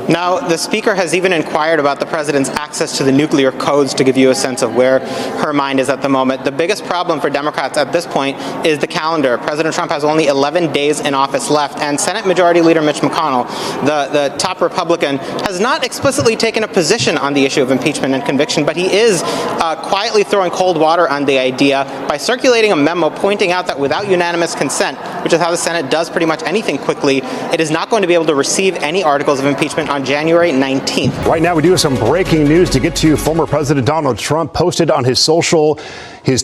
Now, the Speaker has even inquired about the President's access to the nuclear codes to give you a sense of where her mind is at the moment. The biggest problem for Democrats at this point is the calendar. President Trump has only 11 days in office left, and Senate Majority Leader Mitch McConnell, the top Republican, has not explicitly taken a position on the issue of impeachment and conviction, but he is quietly throwing cold water on the idea by circulating a memo pointing out that without unanimous consent, which is how the Senate does pretty much anything quickly, it is not going to be able to receive any articles of impeachment on January 19th. Right now, we do have some breaking news to get to. Former President Donald Trump posted on his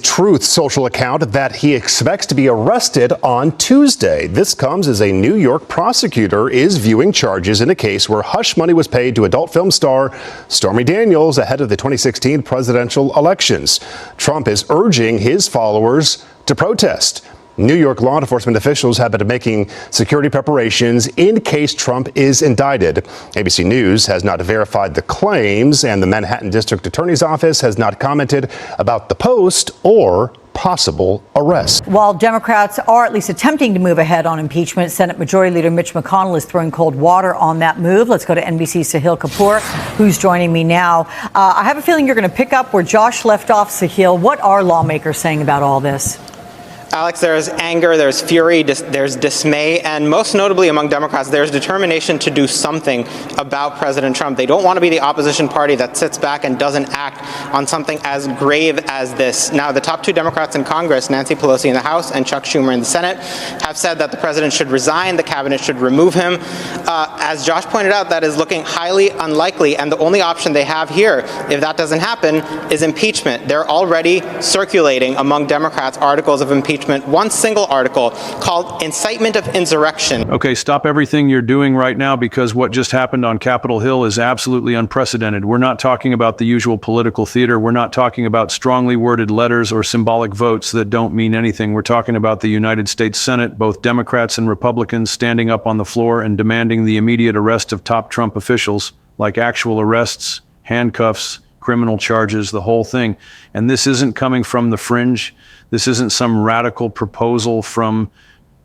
Truth social account that he expects to be arrested on Tuesday. This comes as a New York prosecutor is viewing charges in a case where hush money was paid to adult film star Stormy Daniels ahead of the 2016 presidential elections. Trump is urging his followers to protest. New York law enforcement officials have been making security preparations in case Trump is indicted. ABC News has not verified the claims, and the Manhattan District Attorney's Office has not commented about the post or possible arrest. While Democrats are at least attempting to move ahead on impeachment, Senate Majority Leader Mitch McConnell is throwing cold water on that move. Let's go to NBC's Sahil Kapoor, who's joining me now. I have a feeling you're going to pick up where Josh left off, Sahil. What are lawmakers saying about all this? Alex, there's anger, there's fury, there's dismay, and most notably among Democrats, there's determination to do something about President Trump. They don't want to be the opposition party that sits back and doesn't act on something as grave as this. Now, the top two Democrats in Congress, Nancy Pelosi in the House and Chuck Schumer in the Senate, have said that the president should resign, the cabinet should remove him. As Josh pointed out, that is looking highly unlikely, and the only option they have here, if that doesn't happen, is impeachment. They're already circulating among Democrats articles of impeachment. One single article called Incitement of Insurrection. Okay, stop everything you're doing right now, because what just happened on Capitol Hill is absolutely unprecedented. We're not talking about the usual political theater. We're not talking about strongly worded letters or symbolic votes that don't mean anything. We're talking about the United States Senate, both Democrats and Republicans standing up on the floor and demanding the immediate arrest of top Trump officials, like actual arrests, handcuffs, criminal charges, the whole thing. And this isn't coming from the fringe. This isn't some radical proposal from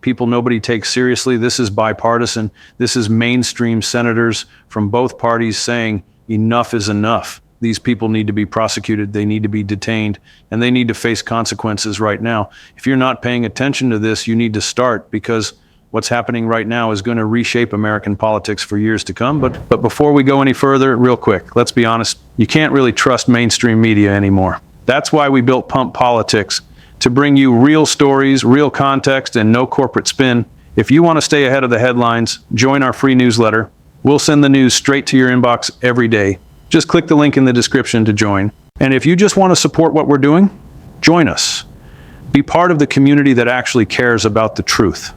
people nobody takes seriously. This is bipartisan. This is mainstream senators from both parties saying enough is enough. These people need to be prosecuted. They need to be detained, and they need to face consequences right now. If you're not paying attention to this, you need to start, because what's happening right now is going to reshape American politics for years to come. But before we go any further, real quick, let's be honest. You can't really trust mainstream media anymore. That's why we built Pump Politics, to bring you real stories, real context, and no corporate spin. If you want to stay ahead of the headlines, join our free newsletter. We'll send the news straight to your inbox every day. Just click the link in the description to join. And if you just want to support what we're doing, join us. Be part of the community that actually cares about the truth.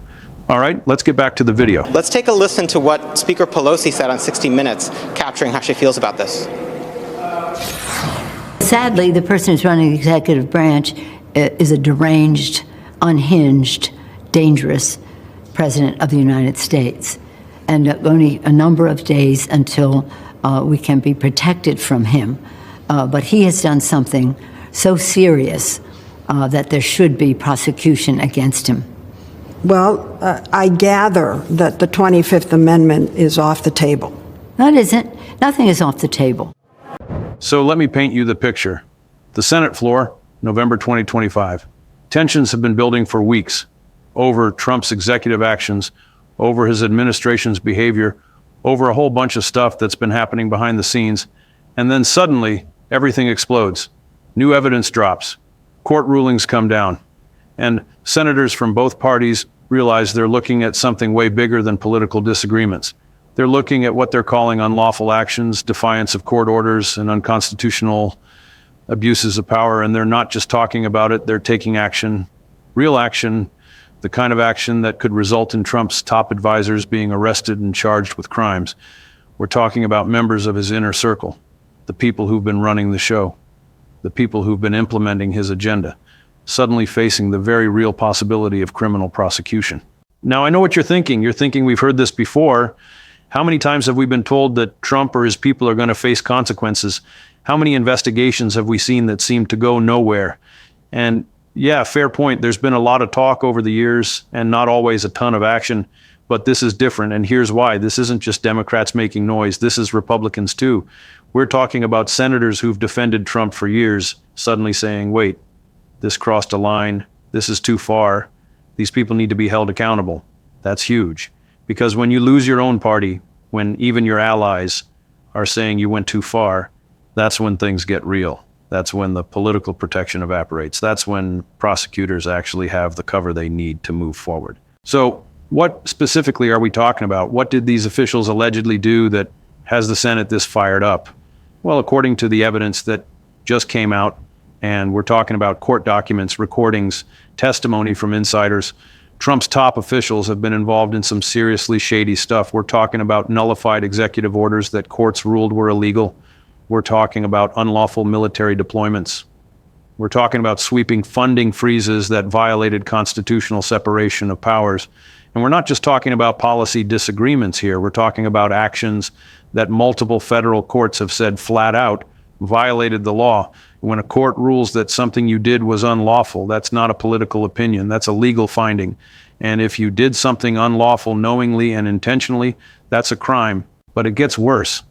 All right, let's get back to the video. Let's take a listen to what Speaker Pelosi said on 60 Minutes, capturing how she feels about this. Sadly, the person who's running the executive branch is a deranged, unhinged, dangerous president of the United States. And only a number of days until we can be protected from him. But he has done something so serious that there should be prosecution against him. Well, I gather that the 25th Amendment is off the table. No, it isn't. Nothing is off the table. So let me paint you the picture. The Senate floor, November 2025. Tensions have been building for weeks over Trump's executive actions, over his administration's behavior, over a whole bunch of stuff that's been happening behind the scenes. And then suddenly, everything explodes. New evidence drops. Court rulings come down. And senators from both parties realize they're looking at something way bigger than political disagreements. They're looking at what they're calling unlawful actions, defiance of court orders, and unconstitutional abuses of power. And they're not just talking about it, they're taking action, real action, the kind of action that could result in Trump's top advisors being arrested and charged with crimes. We're talking about members of his inner circle, the people who've been running the show, the people who've been implementing his agenda, suddenly facing the very real possibility of criminal prosecution. Now, I know what you're thinking. You're thinking we've heard this before. How many times have we been told that Trump or his people are going to face consequences? How many investigations have we seen that seem to go nowhere? And yeah, fair point. There's been a lot of talk over the years and not always a ton of action. But this is different, and here's why. This isn't just Democrats making noise. This is Republicans, too. We're talking about senators who've defended Trump for years suddenly saying, wait, this crossed a line. This is too far. These people need to be held accountable. That's huge. Because when you lose your own party, when even your allies are saying you went too far, that's when things get real. That's when the political protection evaporates. That's when prosecutors actually have the cover they need to move forward. So what specifically are we talking about? What did these officials allegedly do that has the Senate this fired up? Well, according to the evidence that just came out, and we're talking about court documents, recordings, testimony from insiders, Trump's top officials have been involved in some seriously shady stuff. We're talking about nullified executive orders that courts ruled were illegal. We're talking about unlawful military deployments. We're talking about sweeping funding freezes that violated constitutional separation of powers. And we're not just talking about policy disagreements here. We're talking about actions that multiple federal courts have said flat out violated the law. When a court rules that something you did was unlawful, that's not a political opinion. That's a legal finding. And if you did something unlawful knowingly and intentionally, that's a crime. But it gets worse.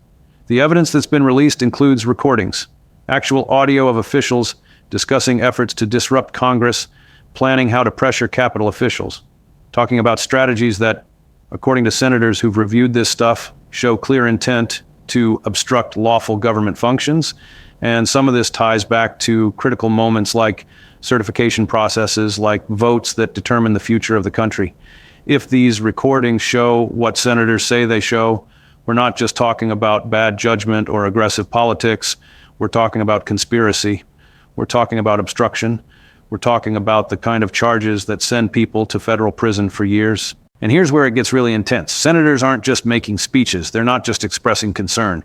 The evidence that's been released includes recordings, actual audio of officials discussing efforts to disrupt Congress, planning how to pressure Capitol officials, talking about strategies that, according to senators who've reviewed this stuff, show clear intent to obstruct lawful government functions. And some of this ties back to critical moments like certification processes, like votes that determine the future of the country. If these recordings show what senators say they show, we're not just talking about bad judgment or aggressive politics. We're talking about conspiracy. We're talking about obstruction. We're talking about the kind of charges that send people to federal prison for years. And here's where it gets really intense. Senators aren't just making speeches. They're not just expressing concern.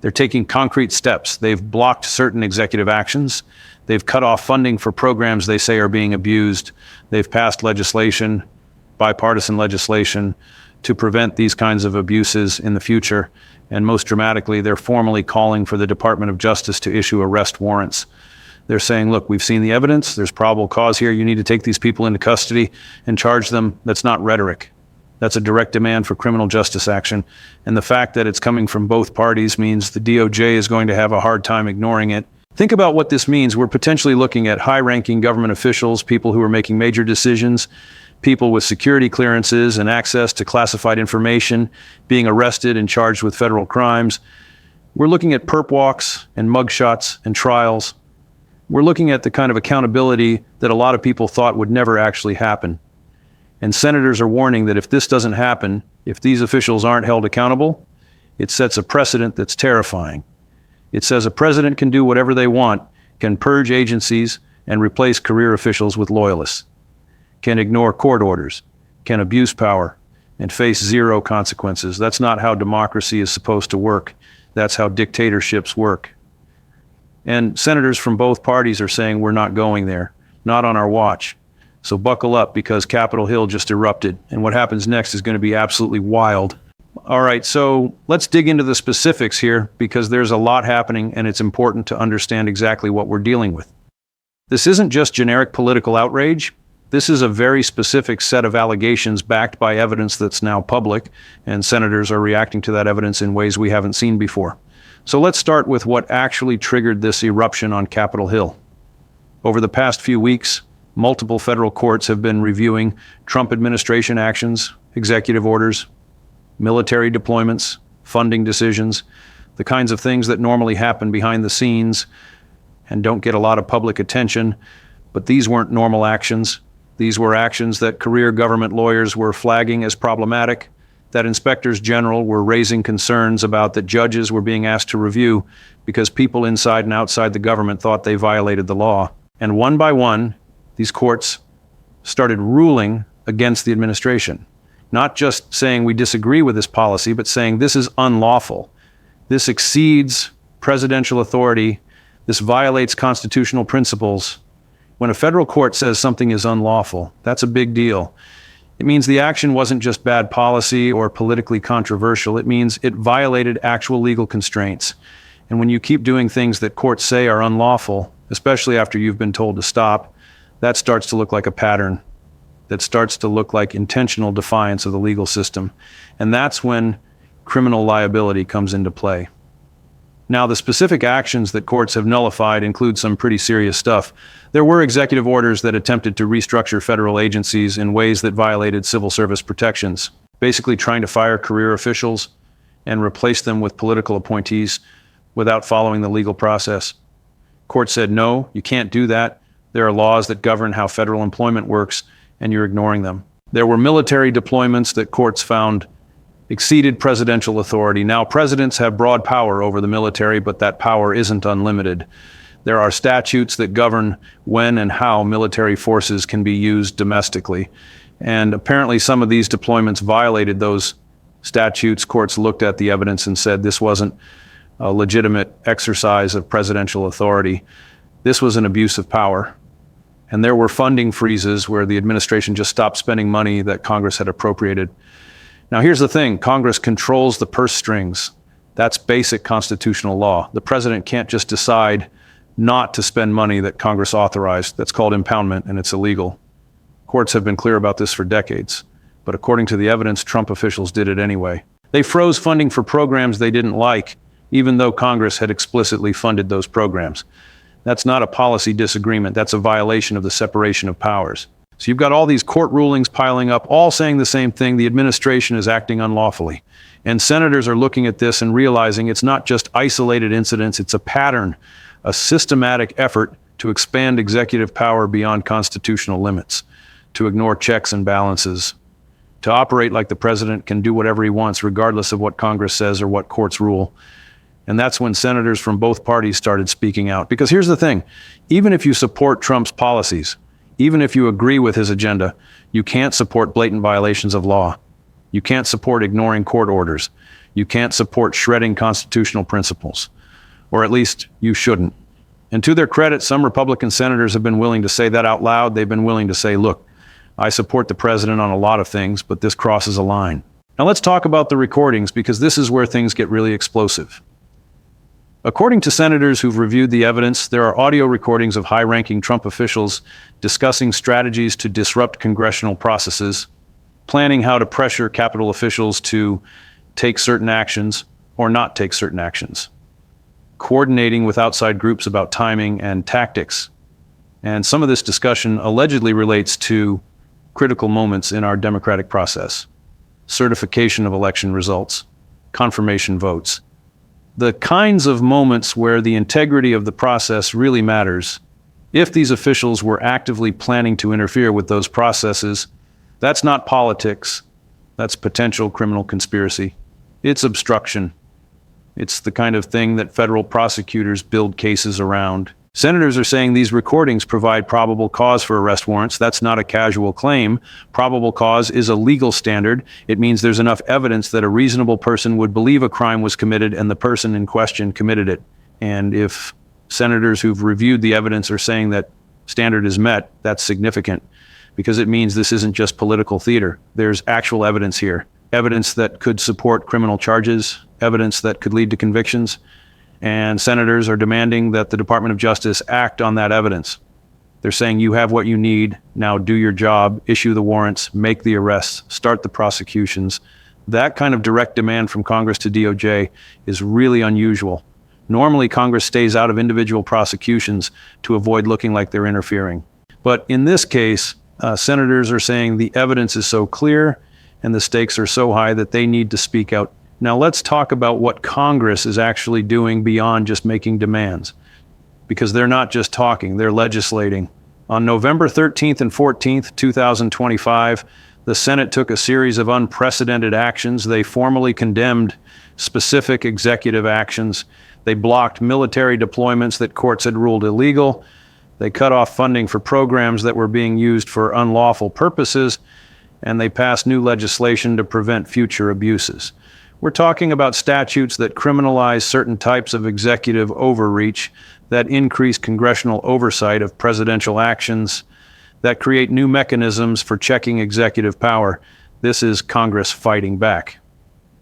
They're taking concrete steps. They've blocked certain executive actions. They've cut off funding for programs they say are being abused. They've passed legislation, bipartisan legislation, to prevent these kinds of abuses in the future. And most dramatically, they're formally calling for the Department of Justice to issue arrest warrants. They're saying, look, we've seen the evidence. There's probable cause here. You need to take these people into custody and charge them. That's not rhetoric. That's a direct demand for criminal justice action. And the fact that it's coming from both parties means the DOJ is going to have a hard time ignoring it. Think about what this means. We're potentially looking at high-ranking government officials, people who are making major decisions, people with security clearances and access to classified information being arrested and charged with federal crimes. We're looking at perp walks and mugshots and trials. We're looking at the kind of accountability that a lot of people thought would never actually happen. And senators are warning that if this doesn't happen, if these officials aren't held accountable, it sets a precedent that's terrifying. It says a president can do whatever they want, can purge agencies and replace career officials with loyalists, can ignore court orders, can abuse power, and face zero consequences. That's not how democracy is supposed to work. That's how dictatorships work. And senators from both parties are saying we're not going there, not on our watch. So buckle up, because Capitol Hill just erupted, and what happens next is going to be absolutely wild. All right, so let's dig into the specifics here, because there's a lot happening and it's important to understand exactly what we're dealing with. This isn't just generic political outrage. This is a very specific set of allegations backed by evidence that's now public, and senators are reacting to that evidence in ways we haven't seen before. So let's start with what actually triggered this eruption on Capitol Hill. Over the past few weeks, multiple federal courts have been reviewing Trump administration actions, executive orders, military deployments, funding decisions, the kinds of things that normally happen behind the scenes and don't get a lot of public attention. But these weren't normal actions. These were actions that career government lawyers were flagging as problematic, that inspectors general were raising concerns about, that judges were being asked to review because people inside and outside the government thought they violated the law. And one by one, these courts started ruling against the administration. Not just saying we disagree with this policy, but saying this is unlawful. This exceeds presidential authority. This violates constitutional principles. When a federal court says something is unlawful, that's a big deal. It means the action wasn't just bad policy or politically controversial. It means it violated actual legal constraints. And when you keep doing things that courts say are unlawful, especially after you've been told to stop, that starts to look like a pattern. that starts to look like intentional defiance of the legal system. And that's when criminal liability comes into play. Now, the specific actions that courts have nullified include some pretty serious stuff. There were executive orders that attempted to restructure federal agencies in ways that violated civil service protections, basically trying to fire career officials and replace them with political appointees without following the legal process. Court said, no, you can't do that. There are laws that govern how federal employment works, and you're ignoring them. There were military deployments that courts found exceeded presidential authority. Now, presidents have broad power over the military, but that power isn't unlimited. There are statutes that govern when and how military forces can be used domestically. And apparently some of these deployments violated those statutes. Courts looked at the evidence and said this wasn't a legitimate exercise of presidential authority. This was an abuse of power. And there were funding freezes where the administration just stopped spending money that Congress had appropriated. Now, here's the thing. Congress controls the purse strings. That's basic constitutional law. The president can't just decide not to spend money that Congress authorized. That's called impoundment, and it's illegal. Courts have been clear about this for decades. But according to the evidence, Trump officials did it anyway. They froze funding for programs they didn't like, even though Congress had explicitly funded those programs. That's not a policy disagreement. That's a violation of the separation of powers. So you've got all these court rulings piling up, all saying the same thing. The administration is acting unlawfully. And senators are looking at this and realizing it's not just isolated incidents, it's a pattern, a systematic effort to expand executive power beyond constitutional limits, to ignore checks and balances, to operate like the president can do whatever he wants, regardless of what Congress says or what courts rule. And that's when senators from both parties started speaking out. Because here's the thing, even if you support Trump's policies, even if you agree with his agenda, you can't support blatant violations of law. You can't support ignoring court orders. You can't support shredding constitutional principles. Or at least you shouldn't. And to their credit, some Republican senators have been willing to say that out loud. They've been willing to say, look, I support the president on a lot of things, but this crosses a line. Now let's talk about the recordings, because this is where things get really explosive. According to senators who've reviewed the evidence, there are audio recordings of high-ranking Trump officials discussing strategies to disrupt congressional processes, planning how to pressure Capitol officials to take certain actions or not take certain actions, coordinating with outside groups about timing and tactics. And some of this discussion allegedly relates to critical moments in our democratic process: certification of election results, confirmation votes. The kinds of moments where the integrity of the process really matters. If these officials were actively planning to interfere with those processes, that's not politics. That's potential criminal conspiracy. It's obstruction. It's the kind of thing that federal prosecutors build cases around. Senators are saying these recordings provide probable cause for arrest warrants. That's not a casual claim. Probable cause is a legal standard. It means there's enough evidence that a reasonable person would believe a crime was committed and the person in question committed it. And if senators who've reviewed the evidence are saying that standard is met, that's significant, because it means this isn't just political theater. There's actual evidence here. Evidence that could support criminal charges, evidence that could lead to convictions. And senators are demanding that the Department of Justice act on that evidence. They're saying you have what you need, now do your job, issue the warrants, make the arrests, start the prosecutions. That kind of direct demand from Congress to DOJ is really unusual. Normally, Congress stays out of individual prosecutions to avoid looking like they're interfering. But in this case, senators are saying the evidence is so clear and the stakes are so high that they need to speak out. Now let's talk about what Congress is actually doing beyond just making demands, because they're not just talking, they're legislating. On November 13th and 14th, 2025, the Senate took a series of unprecedented actions. They formally condemned specific executive actions. They blocked military deployments that courts had ruled illegal. They cut off funding for programs that were being used for unlawful purposes, and they passed new legislation to prevent future abuses. We're talking about statutes that criminalize certain types of executive overreach, that increase congressional oversight of presidential actions, that create new mechanisms for checking executive power. This is Congress fighting back.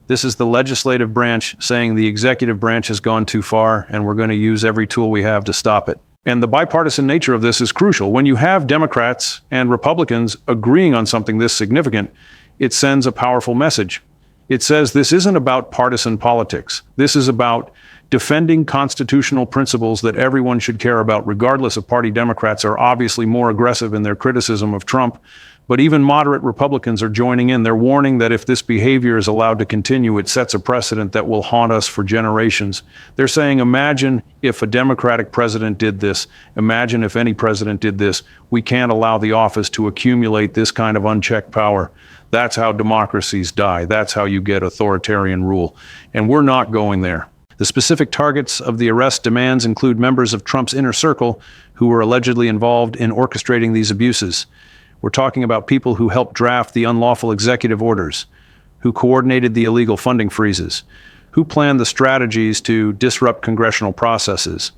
This is the legislative branch saying the executive branch has gone too far and we're going to use every tool we have to stop it. And the bipartisan nature of this is crucial. When you have Democrats and Republicans agreeing on something this significant, it sends a powerful message. It says this isn't about partisan politics. This is about defending constitutional principles that everyone should care about, regardless of party. Democrats are obviously more aggressive in their criticism of Trump, but even moderate Republicans are joining in. They're warning that if this behavior is allowed to continue, it sets a precedent that will haunt us for generations. They're saying, imagine if a Democratic president did this. Imagine if any president did this. We can't allow the office to accumulate this kind of unchecked power. That's how democracies die. That's how you get authoritarian rule. And we're not going there. The specific targets of the arrest demands include members of Trump's inner circle who were allegedly involved in orchestrating these abuses. We're talking about people who helped draft the unlawful executive orders, who coordinated the illegal funding freezes, who planned the strategies to disrupt congressional processes.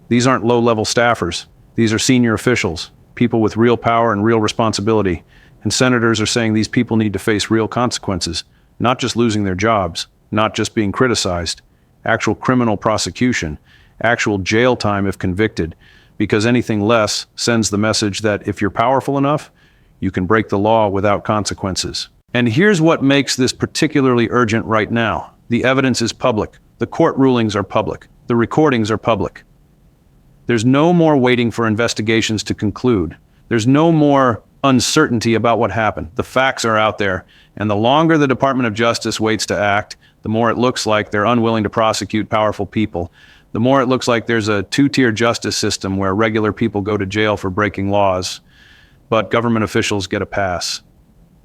These aren't low-level staffers. These are senior officials, people with real power and real responsibility. And senators are saying these people need to face real consequences, not just losing their jobs, not just being criticized, actual criminal prosecution, actual jail time if convicted, because anything less sends the message that if you're powerful enough, you can break the law without consequences. And here's what makes this particularly urgent right now. The evidence is public. The court rulings are public. The recordings are public. There's no more waiting for investigations to conclude. There's no more uncertainty about what happened. The facts are out there. And the longer the Department of Justice waits to act, the more it looks like they're unwilling to prosecute powerful people. The more it looks like there's a two-tier justice system where regular people go to jail for breaking laws, but government officials get a pass.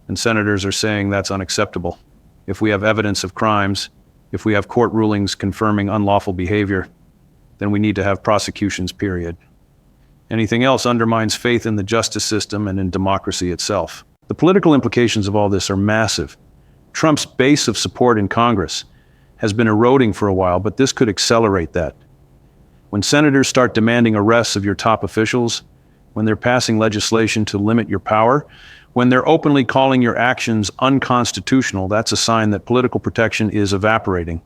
And senators are saying that's unacceptable. If we have evidence of crimes, if we have court rulings confirming unlawful behavior, then we need to have prosecutions, period. Anything else undermines faith in the justice system and in democracy itself. The political implications of all this are massive. Trump's base of support in Congress has been eroding for a while, but this could accelerate that. When senators start demanding arrests of your top officials, when they're passing legislation to limit your power, when they're openly calling your actions unconstitutional, that's a sign that political protection is evaporating.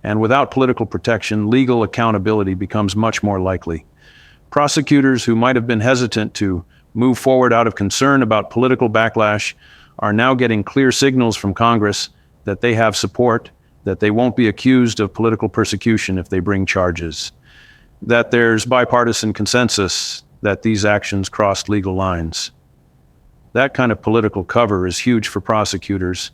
And without political protection, legal accountability becomes much more likely. Prosecutors who might have been hesitant to move forward out of concern about political backlash are now getting clear signals from Congress that they have support, that they won't be accused of political persecution if they bring charges, that there's bipartisan consensus that these actions crossed legal lines. That kind of political cover is huge for prosecutors.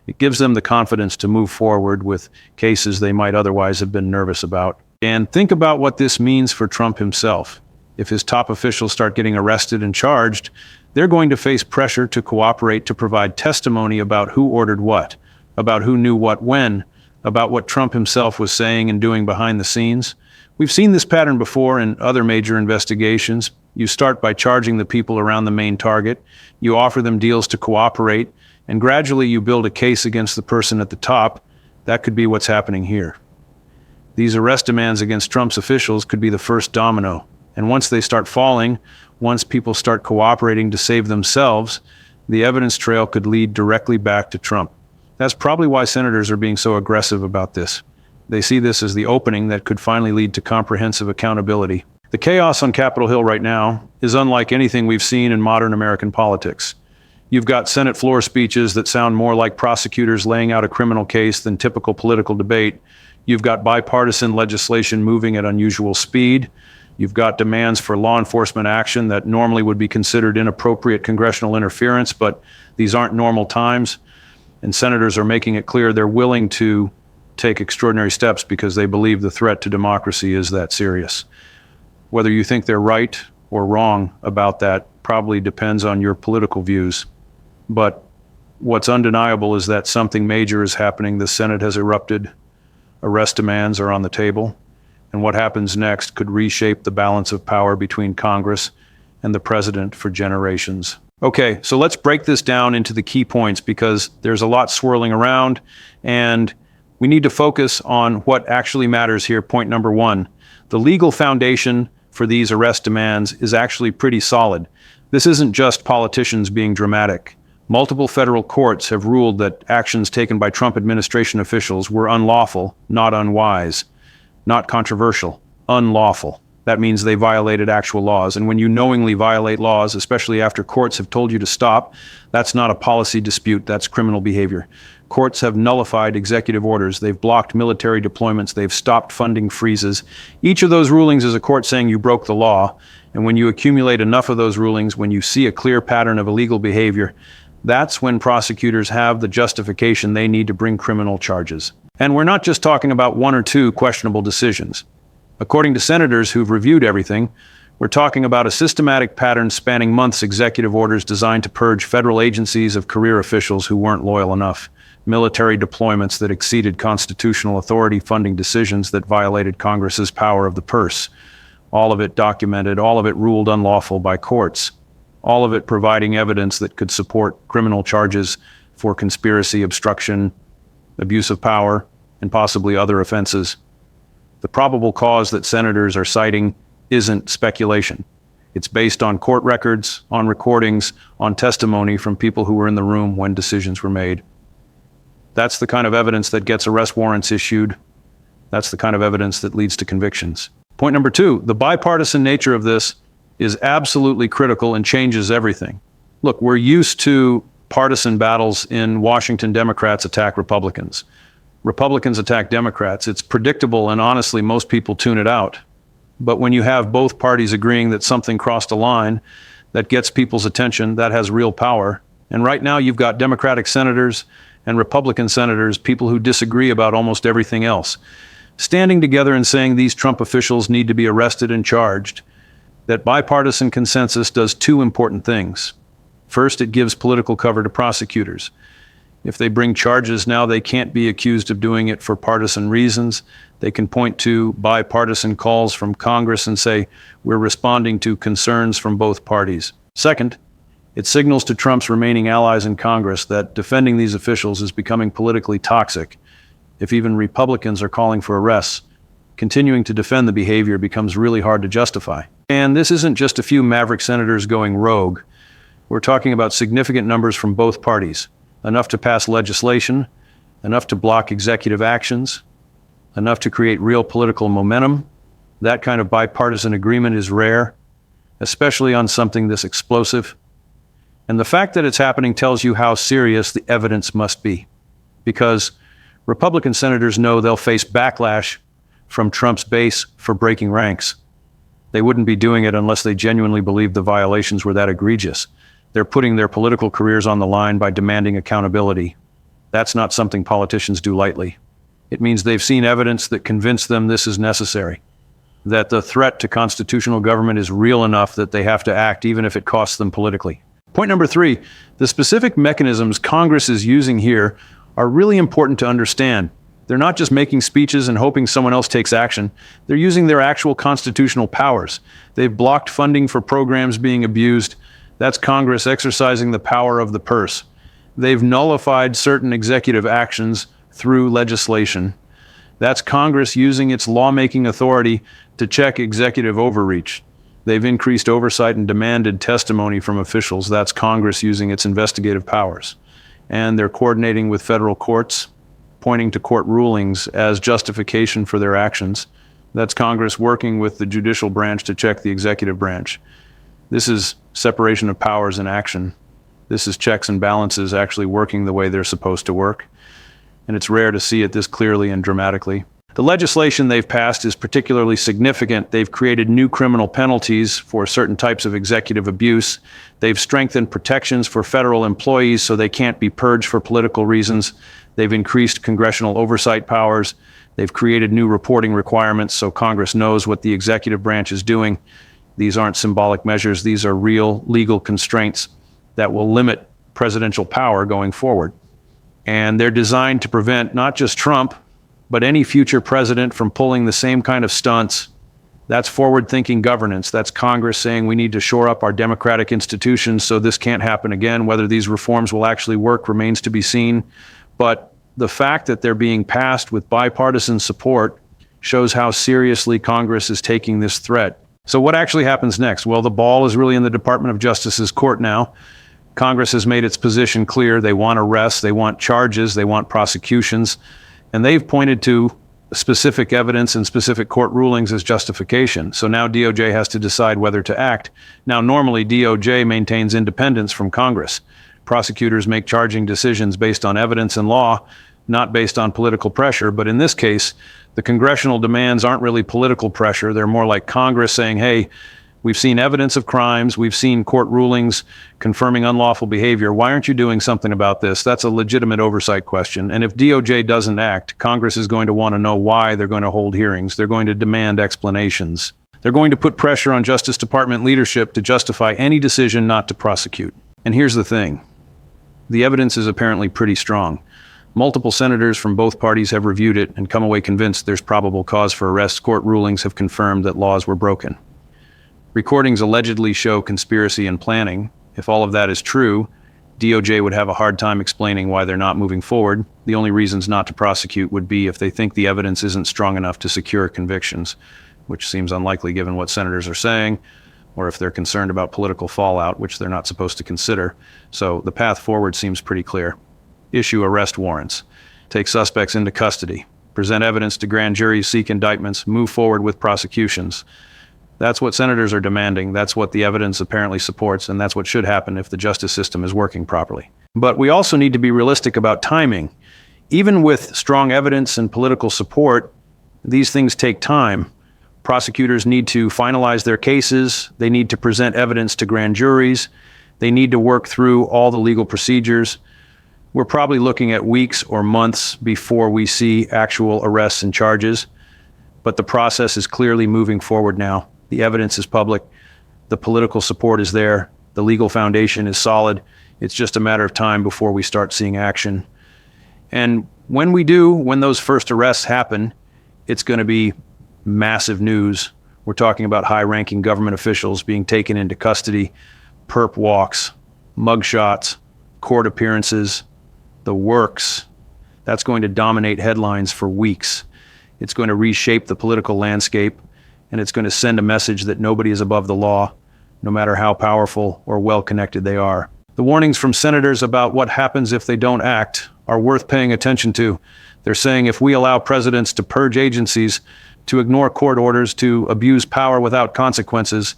It gives them the confidence to move forward with cases they might otherwise have been nervous about. And think about what this means for Trump himself. If his top officials start getting arrested and charged, they're going to face pressure to cooperate, to provide testimony about who ordered what, about who knew what when, about what Trump himself was saying and doing behind the scenes. We've seen this pattern before in other major investigations. You start by charging the people around the main target. You offer them deals to cooperate, and gradually you build a case against the person at the top. That could be what's happening here. These arrest demands against Trump's officials could be the first domino. And once they start falling, once people start cooperating to save themselves, the evidence trail could lead directly back to Trump. That's probably why senators are being so aggressive about this. They see this as the opening that could finally lead to comprehensive accountability. The chaos on Capitol Hill right now is unlike anything we've seen in modern American politics. You've got Senate floor speeches that sound more like prosecutors laying out a criminal case than typical political debate. You've got bipartisan legislation moving at unusual speed. You've got demands for law enforcement action that normally would be considered inappropriate congressional interference, but these aren't normal times. And senators are making it clear they're willing to take extraordinary steps because they believe the threat to democracy is that serious. Whether you think they're right or wrong about that probably depends on your political views. But what's undeniable is that something major is happening. The Senate has erupted. Arrest demands are on the table. And what happens next could reshape the balance of power between Congress and the president for generations. Okay, so let's break this down into the key points because there's a lot swirling around and we need to focus on what actually matters here. Point number one, the legal foundation for these arrest demands is actually pretty solid. This isn't just politicians being dramatic. Multiple federal courts have ruled that actions taken by Trump administration officials were unlawful, not unwise, not controversial, unlawful. That means they violated actual laws. And when you knowingly violate laws, especially after courts have told you to stop, that's not a policy dispute, that's criminal behavior. Courts have nullified executive orders. They've blocked military deployments. They've stopped funding freezes. Each of those rulings is a court saying you broke the law. And when you accumulate enough of those rulings, when you see a clear pattern of illegal behavior, that's when prosecutors have the justification they need to bring criminal charges. And we're not just talking about one or two questionable decisions. According to senators who've reviewed everything, we're talking about a systematic pattern spanning months, executive orders designed to purge federal agencies of career officials who weren't loyal enough, military deployments that exceeded constitutional authority, funding decisions that violated Congress's power of the purse. All of it documented, all of it ruled unlawful by courts, all of it providing evidence that could support criminal charges for conspiracy, obstruction, abuse of power, and possibly other offenses. The probable cause that senators are citing isn't speculation. It's based on court records, on recordings, on testimony from people who were in the room when decisions were made. That's the kind of evidence that gets arrest warrants issued. That's the kind of evidence that leads to convictions. Point number two, the bipartisan nature of this is absolutely critical and changes everything. Look, we're used to partisan battles in Washington. Democrats attack Republicans. Republicans attack Democrats. It's predictable, and honestly, most people tune it out. But when you have both parties agreeing that something crossed a line that gets people's attention, that has real power. And right now you've got Democratic senators and Republican senators, people who disagree about almost everything else, standing together and saying these Trump officials need to be arrested and charged. That bipartisan consensus does two important things. First, it gives political cover to prosecutors. If they bring charges now, they can't be accused of doing it for partisan reasons. They can point to bipartisan calls from Congress and say, we're responding to concerns from both parties. Second, it signals to Trump's remaining allies in Congress that defending these officials is becoming politically toxic. If even Republicans are calling for arrests, continuing to defend the behavior becomes really hard to justify. And this isn't just a few maverick senators going rogue. We're talking about significant numbers from both parties. Enough to pass legislation, enough to block executive actions, enough to create real political momentum. That kind of bipartisan agreement is rare, especially on something this explosive. And the fact that it's happening tells you how serious the evidence must be, because Republican senators know they'll face backlash from Trump's base for breaking ranks. They wouldn't be doing it unless they genuinely believed the violations were that egregious. They're putting their political careers on the line by demanding accountability. That's not something politicians do lightly. It means they've seen evidence that convinced them this is necessary, that the threat to constitutional government is real enough that they have to act even if it costs them politically. Point number three, the specific mechanisms Congress is using here are really important to understand. They're not just making speeches and hoping someone else takes action. They're using their actual constitutional powers. They've blocked funding for programs being abused. That's Congress exercising the power of the purse. They've nullified certain executive actions through legislation. That's Congress using its lawmaking authority to check executive overreach. They've increased oversight and demanded testimony from officials. That's Congress using its investigative powers. And they're coordinating with federal courts, pointing to court rulings as justification for their actions. That's Congress working with the judicial branch to check the executive branch. This is separation of powers in action. This is checks and balances actually working the way they're supposed to work. And it's rare to see it this clearly and dramatically. The legislation they've passed is particularly significant. They've created new criminal penalties for certain types of executive abuse. They've strengthened protections for federal employees so they can't be purged for political reasons. They've increased congressional oversight powers. They've created new reporting requirements so Congress knows what the executive branch is doing. These aren't symbolic measures. These are real legal constraints that will limit presidential power going forward. And they're designed to prevent not just Trump, but any future president from pulling the same kind of stunts. That's forward-thinking governance. That's Congress saying we need to shore up our democratic institutions so this can't happen again. Whether these reforms will actually work remains to be seen. But the fact that they're being passed with bipartisan support shows how seriously Congress is taking this threat. So what actually happens next? Well, the ball is really in the Department of Justice's court now. Congress has made its position clear. They want arrests, they want charges, they want prosecutions. And they've pointed to specific evidence and specific court rulings as justification. So now DOJ has to decide whether to act. Now, normally DOJ maintains independence from Congress. Prosecutors make charging decisions based on evidence and law, not based on political pressure. But in this case, the congressional demands aren't really political pressure. They're more like Congress saying, hey, we've seen evidence of crimes. We've seen court rulings confirming unlawful behavior. Why aren't you doing something about this? That's a legitimate oversight question. And if DOJ doesn't act, Congress is going to want to know why. They're going to hold hearings. They're going to demand explanations. They're going to put pressure on Justice Department leadership to justify any decision not to prosecute. And here's the thing. The evidence is apparently pretty strong. Multiple senators from both parties have reviewed it and come away convinced there's probable cause for arrest. Court rulings have confirmed that laws were broken. Recordings allegedly show conspiracy and planning. If all of that is true, DOJ would have a hard time explaining why they're not moving forward. The only reasons not to prosecute would be if they think the evidence isn't strong enough to secure convictions, which seems unlikely given what senators are saying, or if they're concerned about political fallout, which they're not supposed to consider. So the path forward seems pretty clear. Issue arrest warrants, take suspects into custody, present evidence to grand juries, seek indictments, move forward with prosecutions. That's what senators are demanding. That's what the evidence apparently supports, and that's what should happen if the justice system is working properly. But we also need to be realistic about timing. Even with strong evidence and political support, these things take time. Prosecutors need to finalize their cases. They need to present evidence to grand juries. They need to work through all the legal procedures. We're probably looking at weeks or months before we see actual arrests and charges. But the process is clearly moving forward now. The evidence is public. The political support is there. The legal foundation is solid. It's just a matter of time before we start seeing action. And when we do, when those first arrests happen, it's going to be massive news. We're talking about high-ranking government officials being taken into custody, perp walks, mugshots, court appearances, the works. That's going to dominate headlines for weeks. It's going to reshape the political landscape, and it's going to send a message that nobody is above the law, no matter how powerful or well-connected they are. The warnings from senators about what happens if they don't act are worth paying attention to. They're saying if we allow presidents to purge agencies, to ignore court orders, to abuse power without consequences,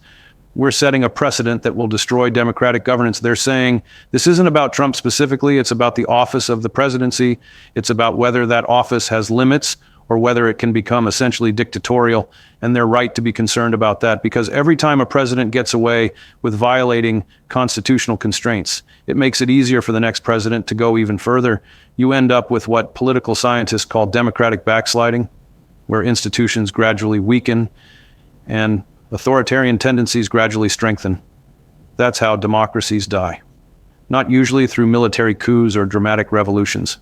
we're setting a precedent that will destroy democratic governance. They're saying this isn't about Trump specifically. It's about the office of the presidency. It's about whether that office has limits or whether it can become essentially dictatorial, and they're right to be concerned about that, because every time a president gets away with violating constitutional constraints, it makes it easier for the next president to go even further. You end up with what political scientists call democratic backsliding, where institutions gradually weaken and authoritarian tendencies gradually strengthen. That's how democracies die. Not usually through military coups or dramatic revolutions.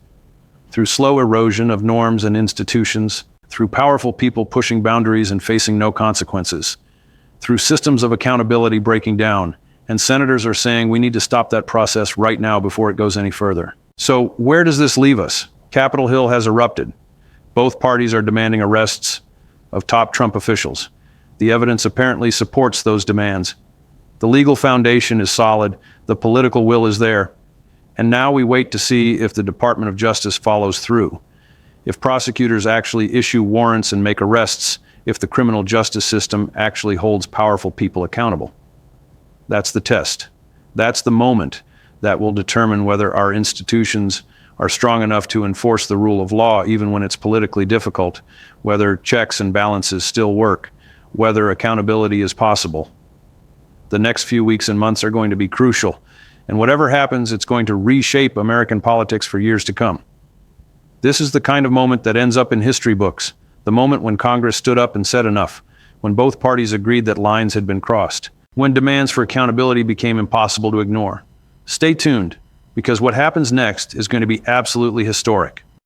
Through slow erosion of norms and institutions, through powerful people pushing boundaries and facing no consequences, through systems of accountability breaking down. And senators are saying we need to stop that process right now before it goes any further. So where does this leave us? Capitol Hill has erupted. Both parties are demanding arrests of top Trump officials. The evidence apparently supports those demands. The legal foundation is solid. The political will is there. And now we wait to see if the Department of Justice follows through, if prosecutors actually issue warrants and make arrests, if the criminal justice system actually holds powerful people accountable. That's the test. That's the moment that will determine whether our institutions are strong enough to enforce the rule of law even when it's politically difficult, whether checks and balances still work, whether accountability is possible. The next few weeks and months are going to be crucial. And whatever happens, it's going to reshape American politics for years to come. This is the kind of moment that ends up in history books, the moment when Congress stood up and said enough, when both parties agreed that lines had been crossed, when demands for accountability became impossible to ignore. Stay tuned, because what happens next is going to be absolutely historic.